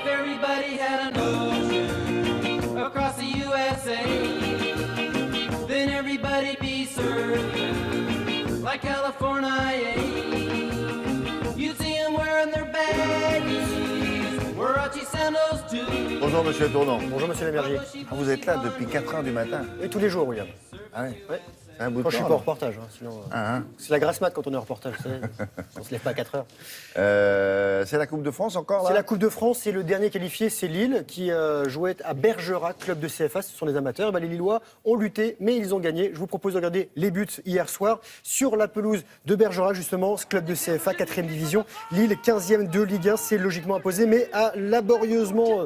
if everybody had an ocean across the USA, then everybody'd be surfing like California. You'd see them wearing their baggies, Warachi sandals too. Bonjour Monsieur Tournant. Bonjour Monsieur Lémergie. Ah, vous êtes là depuis 4 heures du matin. Et tous les jours, William. Ah oui. Ouais. C'est un bout de Moi, je suis temps, pas au alors. reportage, hein, sinon. Ah, hein. C'est la grasse mat quand on est en reportage, vous savez. On se lève pas à 4 heures. C'est la Coupe de France encore là. C'est la Coupe de France et le dernier qualifié, c'est Lille, qui jouait à Bergerac, club de CFA, ce sont les amateurs. Et ben, les Lillois ont lutté, mais ils ont gagné. Je vous propose de regarder les buts hier soir sur la pelouse de Bergerac, justement, ce club de CFA, 4e division. Lille, 15e de Ligue 1, c'est logiquement imposé, mais a laborieusement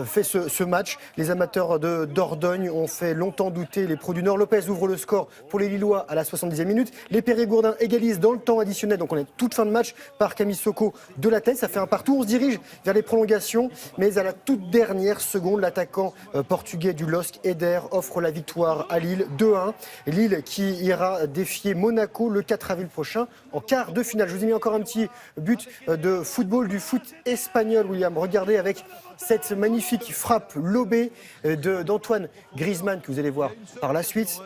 fait ce match. Les amateurs de Dordogne ont fait longtemps douter les pros du Nord. Lopez ouvre le score pour les Lillois à la 70e minute. Les Périgourdins égalisent dans le temps additionnel, donc on est toute fin de match par Camille Soko de la tête. Ça fait un partout. On se dirige vers les prolongations, mais à la toute dernière seconde, l'attaquant portugais du LOSC, Eder, offre la victoire à Lille, 2-1. Lille qui ira défier Monaco le 4 avril prochain en quart de finale. Je vous ai mis encore un petit but de football, du foot espagnol, William. Regardez avec cette magnifique frappe lobée d'Antoine Griezmann que vous allez voir par la suite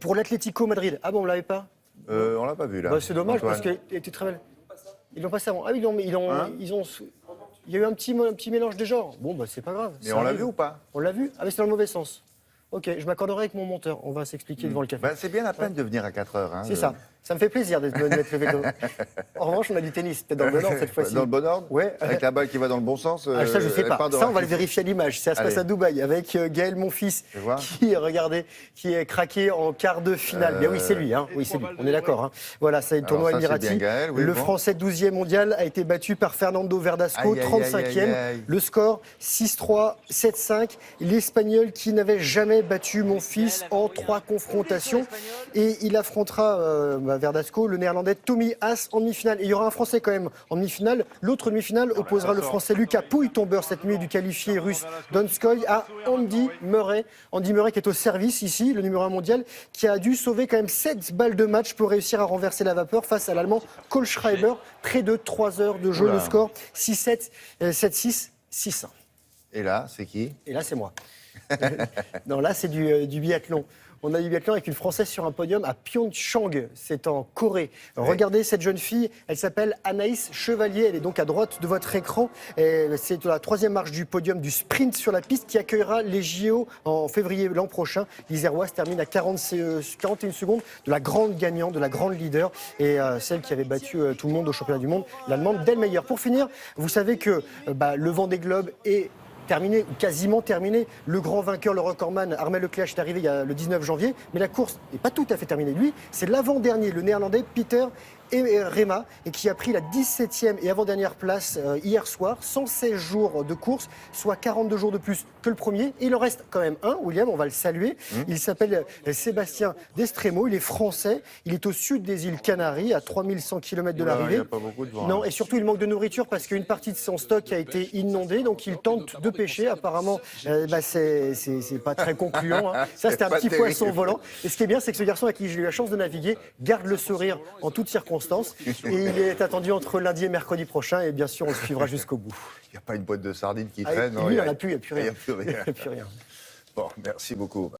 pour l'Atlético Madrid. Ah bon, on ne l'avait pas? On l'a pas vu là. Bah, c'est dommage Antoine. parce qu'elle était très belle. Ils l'ont passé avant. Ah oui, ils ont. Il y a eu un petit mélange des genres. Bon, bah c'est pas grave. Mais Ça on l'a arrive. vu ou pas? On l'a vu? Ah mais c'est dans le mauvais sens. Ok, je m'accorderai avec mon monteur. On va s'expliquer devant le café. Bah, c'est bien la peine de venir à 4 heures. Hein, C'est ça. Ça me fait plaisir d'être mettre le vélo. En revanche, on a du tennis. Peut-être dans le bon ordre cette fois-ci. Dans le bon ordre. Ouais. Avec la balle qui va dans le bon sens. Ah, ça, je sais pas. Ça, on va le vérifier. vérifier à l'image. Ça se passe Allez. à Dubaï avec Gaël, mon fils, Je vois. qui, regardez, qui est craqué en quart de finale. Bien oui, c'est lui. Hein. Oui, c'est lui. On est d'accord. Hein. Voilà, c'est le tournoi Alors ça, c'est Emirati. bien Gaël, oui, Le bon. Français 12e mondial a été battu par Fernando Verdasco, Aïe, aïe, 35e. aïe, aïe, aïe. Le score 6-3, 7-5. L'Espagnol qui n'avait jamais battu mon fils en 3 confrontations. Et il affrontera Verdasco, le Néerlandais Tommy Haas en demi-finale. Et il y aura un Français quand même en demi-finale. L'autre demi-finale opposera le Français Lucas Pouille, tombeur cette nuit du qualifié russe Donskoy, à Andy Murray. Andy Murray qui est au service ici, le numéro 1 mondial, qui a dû sauver quand même 7 balles de match pour réussir à renverser la vapeur face à l'Allemand Kohlschreiber. Près de 3 heures de jeu, Oula. le score 6-7, 7-6, 6-1. Et là, c'est qui? Et là, c'est moi. Non, là, c'est du biathlon. On a du biathlon avec une Française sur un podium à Pyeongchang, c'est en Corée. Regardez cette jeune fille, elle s'appelle Anaïs Chevalier, elle est donc à droite de votre écran. C'est la 3e marche du podium du sprint sur la piste qui accueillera les JO en février l'an prochain. L'Iséroise termine à 41 secondes de la grande gagnante, de la grande leader et celle qui avait battu tout le monde au championnat du monde, l'Allemande Delmeyer. Pour finir, vous savez que le Vendée Globe est terminé, ou quasiment terminé. Le grand vainqueur, le recordman Armel Leclerc est arrivé le 19 janvier, mais la course n'est pas tout à fait terminée. Lui, c'est l'avant-dernier, le néerlandais Peter Rema, et qui a pris la 17e et avant-dernière place hier soir, 116 jours de course, soit 42 jours de plus que le premier. Et il en reste quand même un, William, on va le saluer. Il s'appelle Sébastien Destremo, il est français, il est au sud des îles Canaries, à 3100 km de Oula, l'arrivée. il y a pas beaucoup de vent, Non, hein. et surtout il manque de nourriture parce qu'une partie de son stock a été inondée, donc il tente de pêcher. Apparemment, c'est pas très concluant. Hein. Ça, c'était un pas petit terrible. poisson volant. Et ce qui est bien, c'est que ce garçon avec qui j'ai eu la chance de naviguer garde le sourire en toutes circonstances. Et il est attendu entre lundi et mercredi prochain. Et bien sûr, on le suivra jusqu'au bout. Il n'y a pas une boîte de sardines qui Ah, traîne. lui, il n'y en a plus, il n'y a plus Il n'y rien. a plus rien. Il n'y a plus rien. Bon, merci beaucoup.